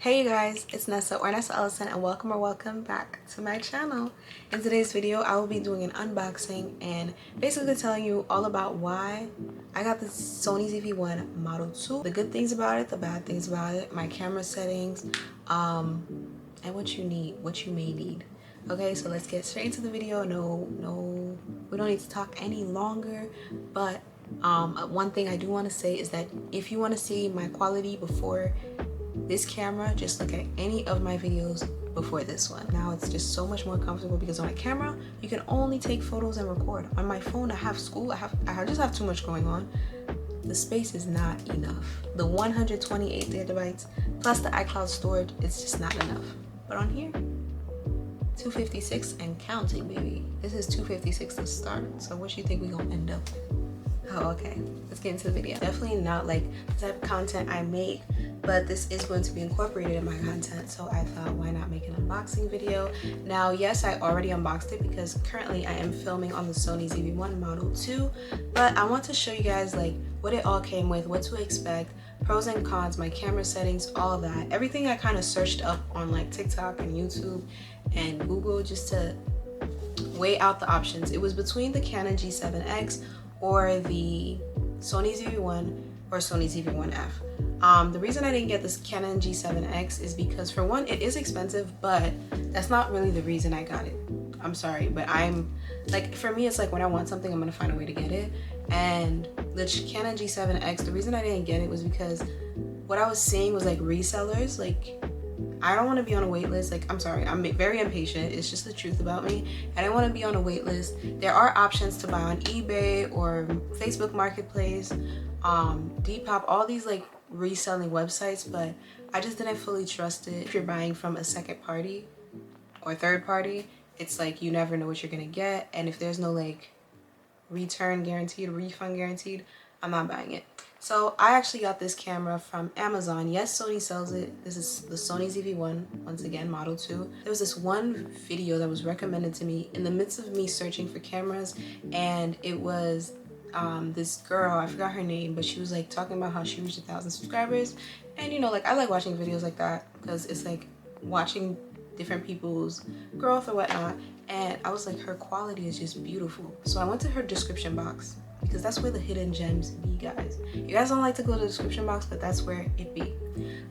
Hey you guys, it's Nessa or Nessa Ellison, and welcome back to my channel. In today's video, I will be doing an unboxing and basically telling you all about why I got the Sony ZV-1 Model 2, the good things about it, the bad things about it, my camera settings, and what you may need. Okay, so let's get straight into the video. No, we don't need to talk any longer, but one thing I do want to say is that if you want to see my quality before this camera, just look at any of my videos before this one. Now it's just so much more comfortable because on a camera you can only take photos and record. On my phone I have school, I just have too much going on. The space is not enough. The 128 gigabytes plus the iCloud storage, it's just not enough. But on here, 256 and counting, baby. This is 256 to start. So what you think we gonna end up with? Oh, okay, let's get into the video. Definitely not like the type of content I make, but this is going to be incorporated in my content, so I thought, why not make an unboxing video? Now, yes, I already unboxed it because currently I am filming on the Sony ZV-1 Model 2, but I want to show you guys like what it all came with, what to expect, pros and cons, my camera settings, all of that. Everything I kind of searched up on like TikTok and YouTube and Google just to weigh out the options. It was between the Canon G7X or the Sony ZV-1 or Sony ZV-1F. The reason I didn't get this Canon G7X is because, for one, it is expensive, but that's not really the reason I got it. I'm sorry, but I'm like, for me, it's like when I want something, I'm gonna find a way to get it. And the Canon G7X, the reason I didn't get it was because what I was seeing was like resellers. Like, I don't want to be on a wait list. Like, I'm sorry, I'm very impatient. It's just the truth about me. I don't want to be on a wait list. There are options to buy on eBay or Facebook Marketplace, Depop, all these like reselling websites, but I just didn't fully trust it. If you're buying from a second party or third party, it's like you never know what you're gonna get, and if there's no like return guaranteed, refund guaranteed, I'm not buying it. So I actually got this camera from Amazon. Yes, Sony sells it. This is the Sony ZV-1, once again, Model 2. There was this one video that was recommended to me in the midst of me searching for cameras, and it was this girl, I forgot her name, but she was like talking about how she reached 1,000 subscribers. And you know, like, I like watching videos like that because it's like watching different people's growth or whatnot. And I was like, her quality is just beautiful. So I went to her description box, because that's where the hidden gems be, guys. You guys don't like to go to the description box, but that's where it be.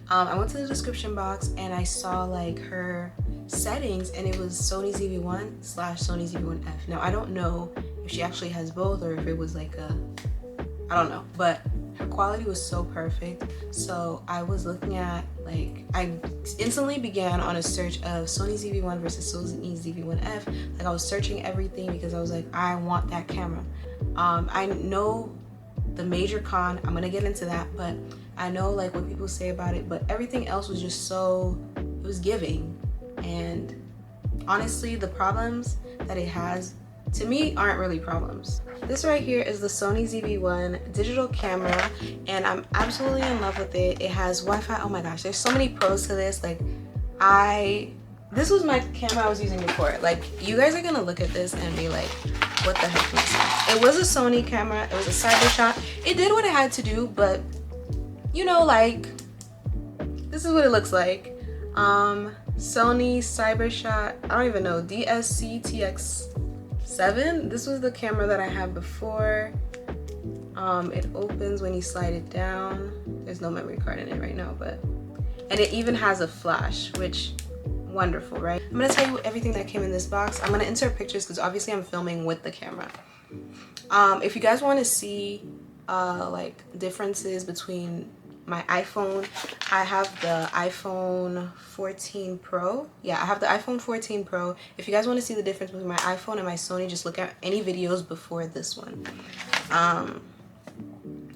I went to the description box and I saw like her settings, and it was Sony ZV-1 / Sony ZV-1F. Now, I don't know if she actually has both or if it was like a, I don't know, but her quality was so perfect. So I was looking at, like, I instantly began on a search of Sony ZV-1 versus Sony ZV-1F. Like, I was searching everything because I was like, I want that camera. I know the major con, I'm gonna get into that, but I know like what people say about it, but everything else was just so, it was giving. And honestly, the problems that it has, to me, aren't really problems. This right here is the Sony ZV-1 digital camera, and I'm absolutely in love with it. It has Wi-Fi. Oh my gosh, there's so many pros to this. Like, this was my camera I was using before. Like, you guys are gonna look at this and be like, what the heck makes sense? It was a Sony camera. It was a cyber shot. It did what it had to do, but you know, like, this is what it looks like. Sony cyber shot, I don't even know, DSC TX7. This was the camera that I had before. It opens when you slide it down. There's no memory card in it right now, but, and it even has a flash, which, wonderful, right? I'm gonna tell you everything that came in this box. I'm gonna insert pictures because obviously I'm filming with the camera. If you guys want to see like differences between my iPhone, I have the iPhone 14 Pro. Yeah, I have the iPhone 14 Pro. If you guys want to see the difference between my iPhone and my Sony, just look at any videos before this one.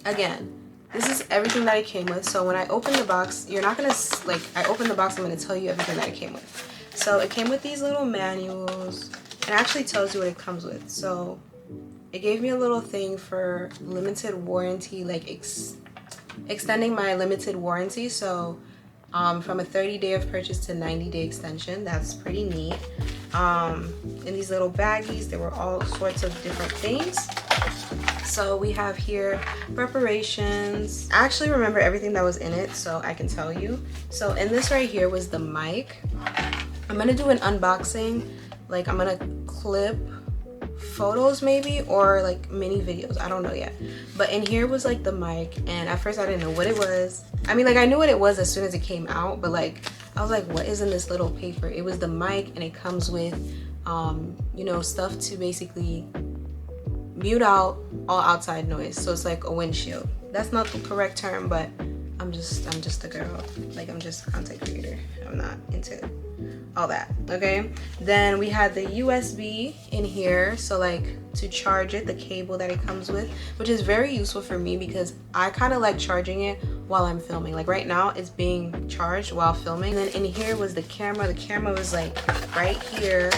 Again, this is everything that it came with. So when I open the box, you're not gonna, like, I open the box, I'm gonna tell you everything that it came with. So it came with these little manuals. It actually tells you what it comes with. So it gave me a little thing for limited warranty, like extending my limited warranty. So from a 30-day of purchase to 90-day extension. That's pretty neat. In these little baggies, there were all sorts of different things. So we have here preparations. I actually remember everything that was in it, so I can tell you. So in this right here was the mic. I'm gonna do an unboxing. Like I'm gonna clip photos maybe, or like mini videos, I don't know yet. But in here was like the mic, and at first I didn't know what it was. I mean, like I knew what it was as soon as it came out, but like I was like, what is in this little paper? It was the mic, and it comes with you know, stuff to basically mute out all outside noise. So it's like a windshield. That's not the correct term, but I'm just a girl. Like I'm just a content creator. I'm not into all that, okay? Then we had the USB in here, so like to charge it, the cable that it comes with, which is very useful for me because I kind of like charging it while I'm filming. Like right now it's being charged while filming. And then in here was the camera. The camera was like right here,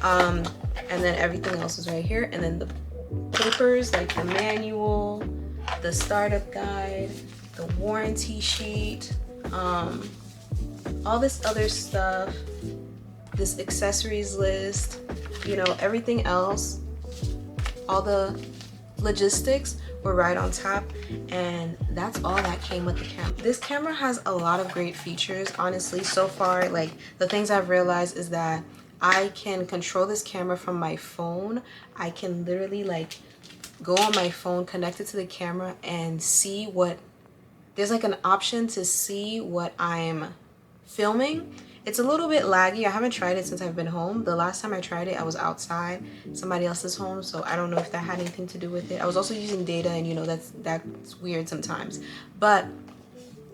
and then everything else is right here. And then the papers, like the manual, the startup guide, the warranty sheet, all this other stuff, this accessories list, you know, everything else, all the logistics were right on top, and that's all that came with the camera. This camera has a lot of great features, honestly. So far, like the things I've realized is that I can control this camera from my phone. I can literally like go on my phone, connect it to the camera, and see what, there's like an option to see what I'm filming. It's a little bit laggy. I haven't tried it since I've been home. The last time I tried it, I was outside somebody else's home, so I don't know if that had anything to do with it. I was also using data, and you know, that's weird sometimes. But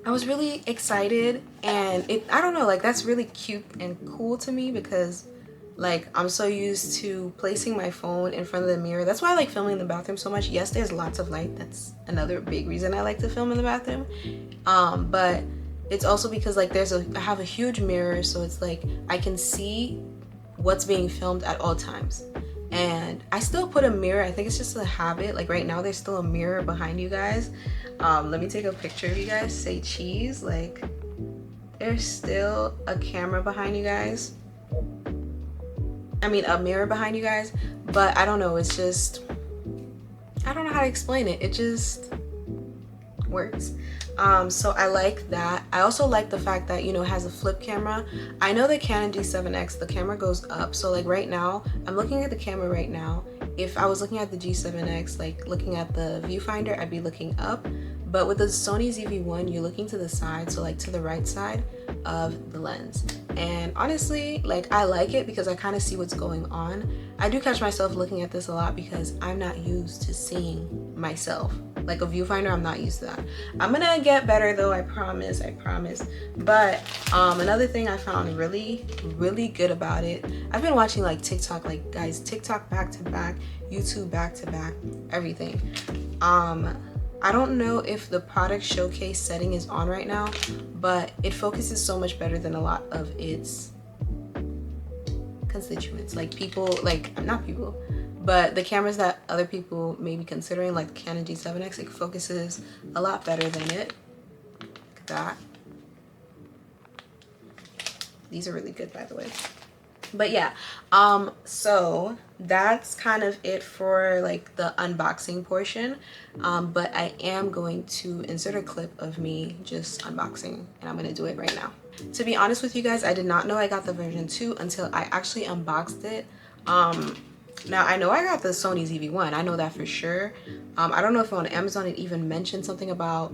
I was really excited, and I don't know, like that's really cute and cool to me because like I'm so used to placing my phone in front of the mirror. That's why I like filming in the bathroom so much. Yes, there's lots of light. That's another big reason I like to film in the bathroom. But it's also because like I have a huge mirror, so it's like I can see what's being filmed at all times. And I still put a mirror. I think it's just a habit. Like right now there's still a mirror behind you guys. Let me take a picture of you guys. Say cheese. Like there's still a camera behind you guys. I mean a mirror behind you guys. But I don't know, it's just, I don't know how to explain it. It just works. So I like that. I also like the fact that, you know, it has a flip camera. I know the Canon G7X, the camera goes up. So like right now, I'm looking at the camera right now. If I was looking at the G7X, like looking at the viewfinder, I'd be looking up. But with the Sony ZV-1, you're looking to the side, so like to the right side of the lens. And honestly, like I like it because I kind of see what's going on. I do catch myself looking at this a lot because I'm not used to seeing myself. Like a viewfinder, I'm not used to that. I'm gonna get better though, I promise. But another thing I found really good about it, I've been watching like TikTok, like guys, TikTok back to back, YouTube back to back, everything. I don't know if the product showcase setting is on right now, but it focuses so much better than a lot of its constituents, like people, like not people, but the cameras that other people may be considering, like the Canon G7X. It focuses a lot better than it. Look at that. These are really good, by the way. But yeah, so that's kind of it for like the unboxing portion. But I am going to insert a clip of me just unboxing, and I'm gonna do it right now. To be honest with you guys, I did not know I got the version 2 until I actually unboxed it. Now I know I got the Sony ZV-1, I know that for sure. I don't know if on Amazon it even mentioned something about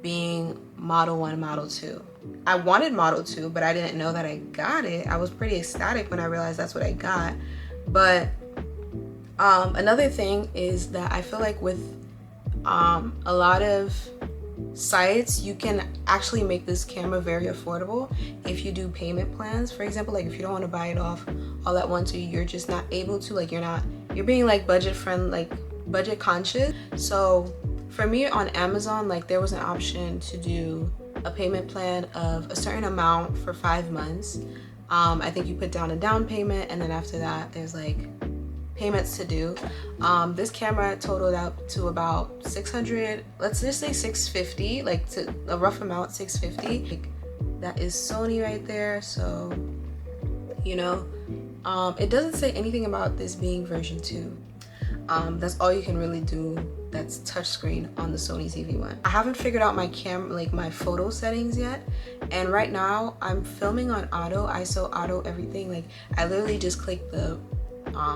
being Model 1, Model 2. I wanted Model 2, but I didn't know that I got it. I was pretty ecstatic when I realized that's what I got. But another thing is that I feel like with a lot of sites, you can actually make this camera very affordable if you do payment plans. For example, like if you don't want to buy it off all at once, or you're just not able to, like you're being like budget friendly, like budget conscious. So for me on Amazon, like there was an option to do a payment plan of a certain amount for 5 months. I think you put down a down payment, and then after that there's like payments to do. This camera totaled out to about 600, let's just say 650, like to a rough amount, 650. Like, that is Sony right there. So you know, it doesn't say anything about this being version 2. That's all you can really do that's touchscreen on the Sony ZV-1. I haven't figured out my camera, like my photo settings yet, and right now I'm filming on auto, ISO, auto, everything. Like I literally just clicked the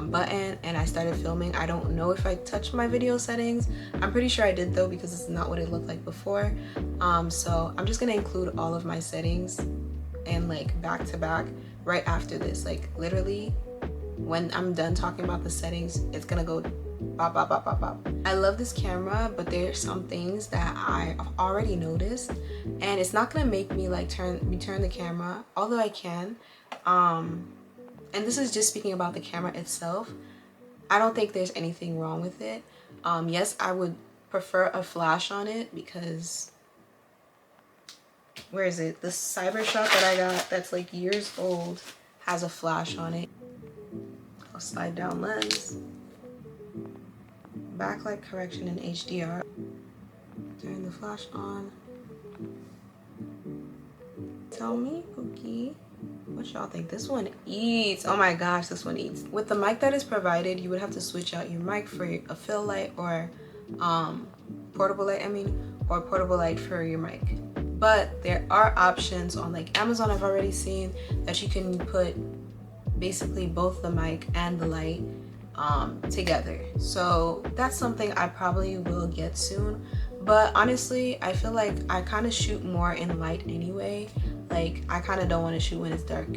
button and I started filming. I don't know if I touched my video settings. I'm pretty sure I did though, because it's not what it looked like before. So I'm just gonna include all of my settings and like back to back right after this. Like literally when I'm done talking about the settings, it's gonna go bop, bop, bop, bop, bop. I love this camera, but there's some things that I've already noticed, and it's not gonna make me like return the camera, although I can. And this is just speaking about the camera itself. I don't think there's anything wrong with it. Yes, I would prefer a flash on it because, where is it? The Cybershot that I got that's like years old has a flash on it. I'll slide down lens. Backlight correction in HDR. Turn the flash on. Tell me, Pookie, what y'all think? This one eats. Oh my gosh, this one eats. With the mic that is provided, you would have to switch out your mic for a fill light or portable light, or portable light for your mic. But there are options on like Amazon, I've already seen, that you can put basically both the mic and the light together. So that's something I probably will get soon. But honestly, I feel like I kind of shoot more in light anyway. Like I kind of don't want to shoot when it's dark.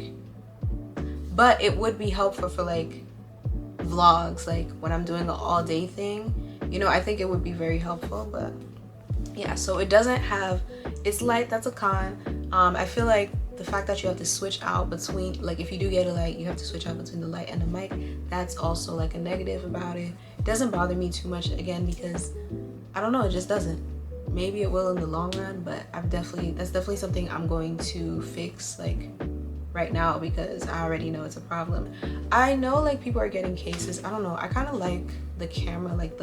But it would be helpful for like vlogs, like when I'm doing an all day thing. You know, I think it would be very helpful. But yeah, so it doesn't have, it's light, that's a con. I feel like the fact that you have to switch out between, like if you do get a light, you have to switch out between the light and the mic. That's also like a negative about it. It doesn't bother me too much, again, because I don't know, it just doesn't. Maybe it will in the long run, but that's definitely something I'm going to fix like right now, because I already know it's a problem. I know like people are getting cases. I don't know, I kind of like the camera, like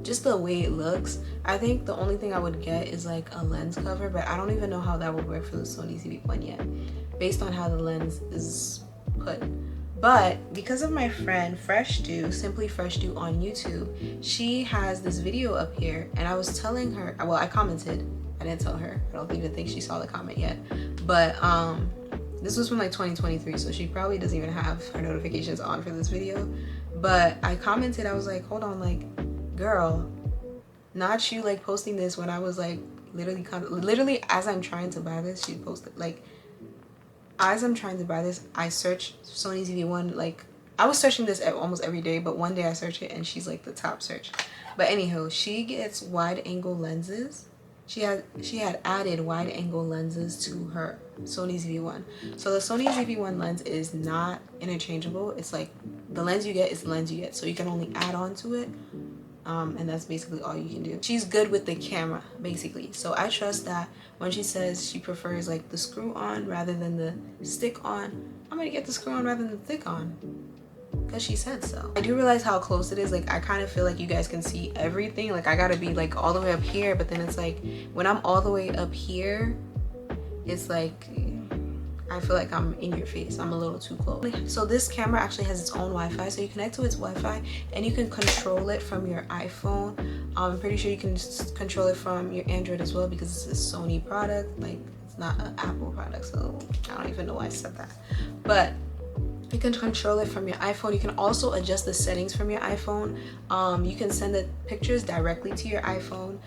just the way it looks. I think the only thing I would get is like a lens cover, but I don't even know how that would work for the Sony ZV-1 yet, based on how the lens is put. But because of my friend Fresh Do, Simply Fresh Do on YouTube, she has this video up here, and I was telling her, well, I commented, I didn't tell her, I don't even think she saw the comment yet, but this was from like 2023, so she probably doesn't even have her notifications on for this video. But I commented, I was like, hold on, like, girl, not you like posting this when I was like literally as I'm trying to buy this, she posted, like, as I'm trying to buy this, I searched Sony ZV-1, like, I was searching this almost every day, but one day I searched it and she's like the top search. But anyhow, she gets wide angle lenses. She had added wide angle lenses to her Sony ZV-1. So the Sony ZV-1 lens is not interchangeable. It's like the lens you get is the lens you get. So you can only add on to it. And that's basically all you can do. She's good with the camera, basically. So I trust that when she says she prefers like the screw on rather than the stick on, I'm gonna get the screw on rather than the stick on, because she said so. I do realize how close it is. Like I kind of feel like you guys can see everything. Like I gotta be like all the way up here, but then it's like when I'm all the way up here, it's like I feel like I'm in your face. I'm a little too close. So this camera actually has its own Wi-Fi, so you connect to its Wi-Fi and you can control it from your iPhone. I'm pretty sure you can control it from your Android as well, because it's a Sony product. Like it's not an Apple product, so I don't even know why I said that. But you can control it from your iPhone. You can also adjust the settings from your iPhone. You can send the pictures directly to your iPhone.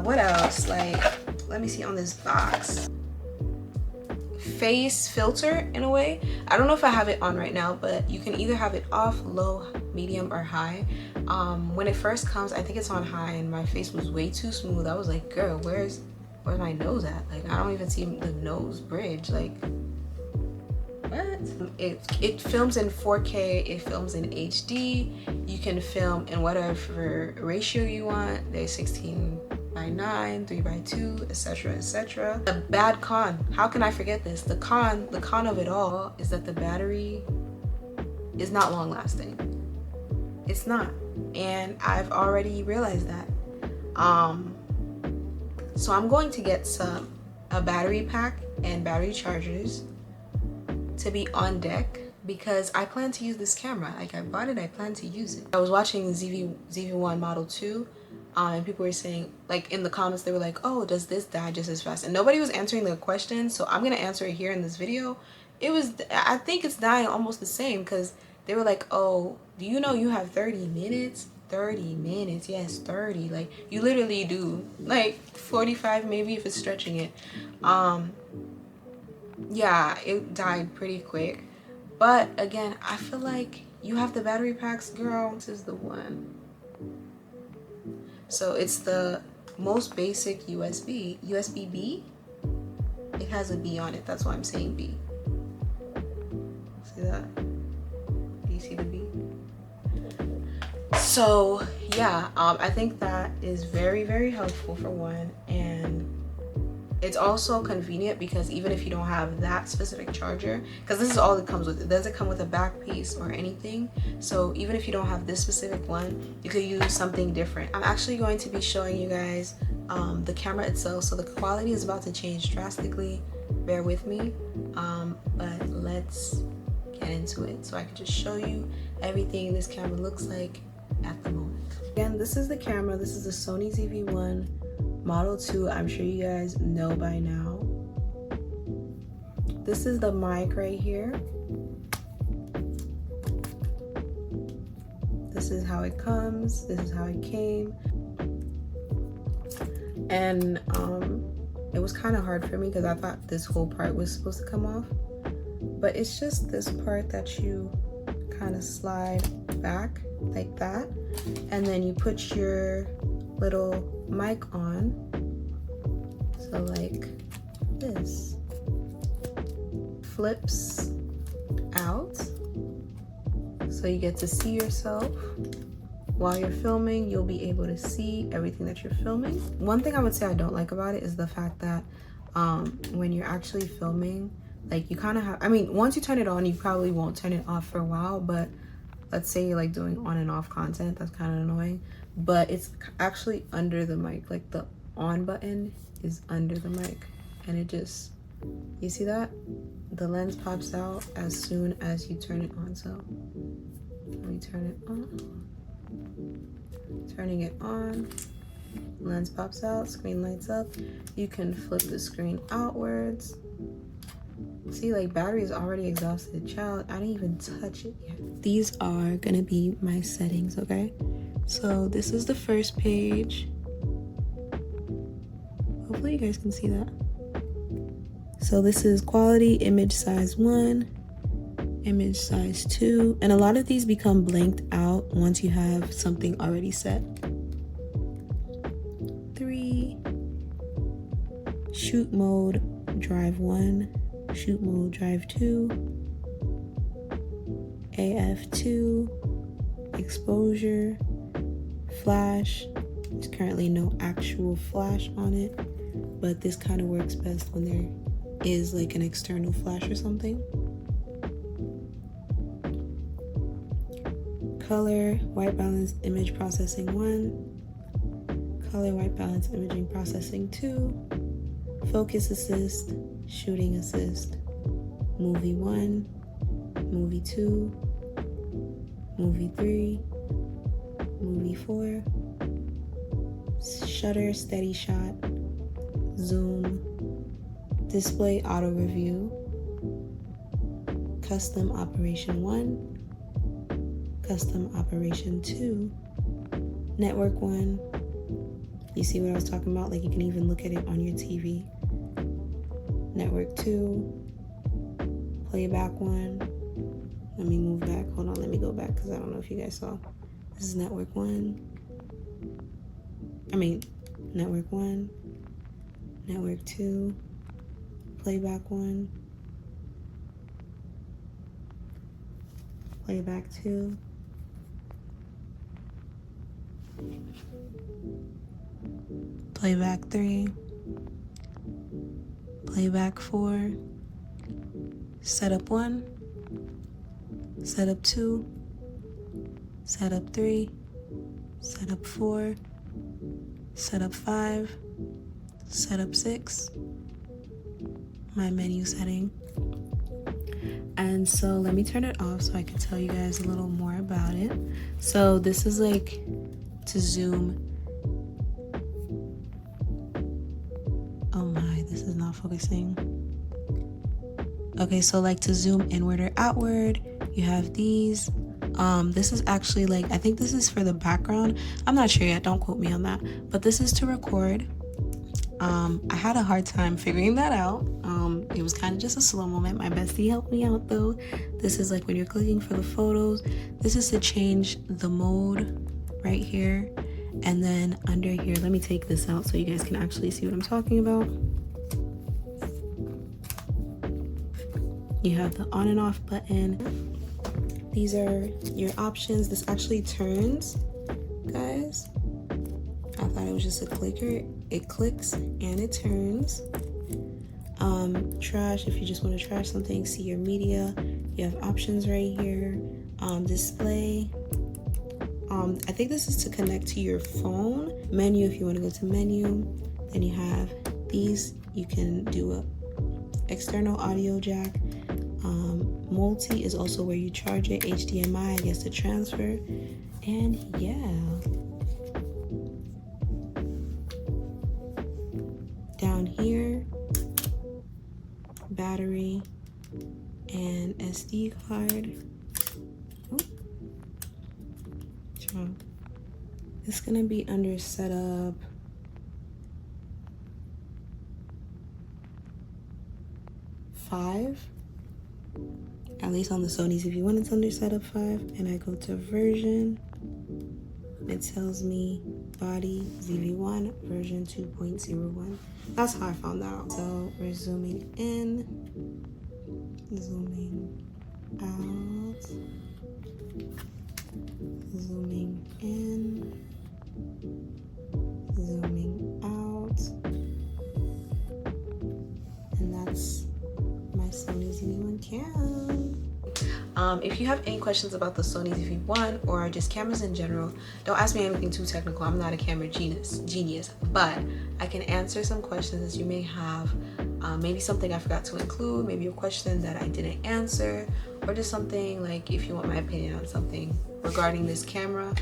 What else? Like, let me see on this box. Face filter, in a way. I don't know if I have it on right now, but you can either have it off, low, medium, or high. When it first comes, I think it's on high, and my face was way too smooth. I was like, girl, where's my nose at? Like, I don't even see the nose bridge. Like, what? It films in 4K, it films in HD. You can film in whatever ratio you want. There's 16:9, 3:2, etc, etc. The bad con, how can I forget this? The con of it all is that the battery is not long lasting. It's not, and I've already realized that. So I'm going to get a battery pack and battery chargers to be on deck, because I plan to use this camera. Like, I bought it, I plan to use it. I was watching ZV-1 Model 2, and people were saying, like, in the comments, they were like, oh, does this die just as fast? And nobody was answering the question, so I'm gonna answer it here in this video. I think it's dying almost the same, because they were like, oh, do you know you have 30 minutes? 30 minutes, yes, 30. Like, you literally do, like, 45 maybe if it's stretching it. Yeah, it died pretty quick. But again, I feel like you have the battery packs, girl. This is the one. So it's the most basic USB-B. It has a B on it, that's why I'm saying B. See that? Do you see the B? So yeah, I think that is very, very helpful for one, and it's also convenient because even if you don't have that specific charger, because this is all it comes with, it doesn't come with a back piece or anything, so even if you don't have this specific one, you could use something different. I'm actually going to be showing you guys the camera itself, so the quality is about to change drastically, bear with me, but let's get into it so I can just show you everything this camera looks like at the moment. Again, this is the camera. This is the Sony ZV-1 Model 2. I'm sure you guys know by now. This is the mic right here. This is how it comes. This is how it came. And it was kind of hard for me because I thought this whole part was supposed to come off, but it's just this part that you kind of slide back like that, and then you put your little mic on, so like this, flips out so you get to see yourself. While you're filming, you'll be able to see everything that you're filming. One thing I would say I don't like about it is the fact that when you're actually filming, like, you kind of have, I mean, once you turn it on, you probably won't turn it off for a while, but let's say you're like doing on and off content, that's kind of annoying, but it's actually under the mic. Like, the on button is under the mic, and it just, you see that? The lens pops out as soon as you turn it on. So let me turn it on. Turning it on, lens pops out, screen lights up. You can flip the screen outwards. See, like, battery is already exhausted. Child, I didn't even touch it yet. These are gonna be my settings, okay? So this is the first page. Hopefully you guys can see that. So this is quality, image size 1, image size 2, and a lot of these become blanked out once you have something already set. 3, shoot mode, drive 1, shoot mode, drive 2, AF 2, exposure, flash. There's currently no actual flash on it, but this kind of works best when there is like an external flash or something. Color, white balance, image processing 1, color, white balance, imaging processing 2, focus assist, shooting assist, movie 1, movie 2, movie 3, movie 4, shutter, steady shot, zoom, display auto review, custom operation 1, custom operation 2, network 1. You see what I was talking about? Like, you can even look at it on your TV. Network 2, playback 1. Let me move back. Hold on, let me go back because I don't know if you guys saw. This is network 1. Network 1, network 2, playback 1, playback 2, playback 3, playback 4, setup 1, setup 2, setup 3, setup 4, setup 5, setup 6, my menu setting, And so let me turn it off so I can tell you guys a little more about it. So this is like to zoom. Oh my, this is not focusing. Okay, so like to zoom inward or outward, you have these. This is actually like, I think this is for the background. I'm not sure yet, don't quote me on that. But this is to record. I had a hard time figuring that out. It was kind of just a slow moment. My bestie helped me out though. This is like when you're clicking for the photos. This is to change the mode right here. And then under here, let me take this out so you guys can actually see what I'm talking about. You have the on and off button. These are your options. This actually turns, guys. I thought it was just a clicker. It clicks and it turns. Trash, if you just want to trash something, see your media. You have options right here. Display. I think this is to connect to your phone. Menu, if you want to go to menu. Then you have these. You can do a external audio jack. Multi is also where you charge it. HDMI, I guess, to transfer. And yeah. Down here, battery and SD card. It's gonna be under setup. Five. At least on the Sony ZV-1, it's under setup 5. And I go to version. It tells me body ZV-1 version 2.01. That's how I found that out. So we're zooming in, zooming out, zooming in, zooming out, and that's my Sony ZV-1 cam. If you have any questions about the Sony ZV-1 or just cameras in general, don't ask me anything too technical. I'm not a camera genius, but I can answer some questions that you may have. Maybe something I forgot to include, maybe a question that I didn't answer, or just something like if you want my opinion on something regarding this camera,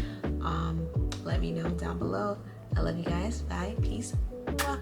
let me know down below. I love you guys. Bye. Peace. Mwah.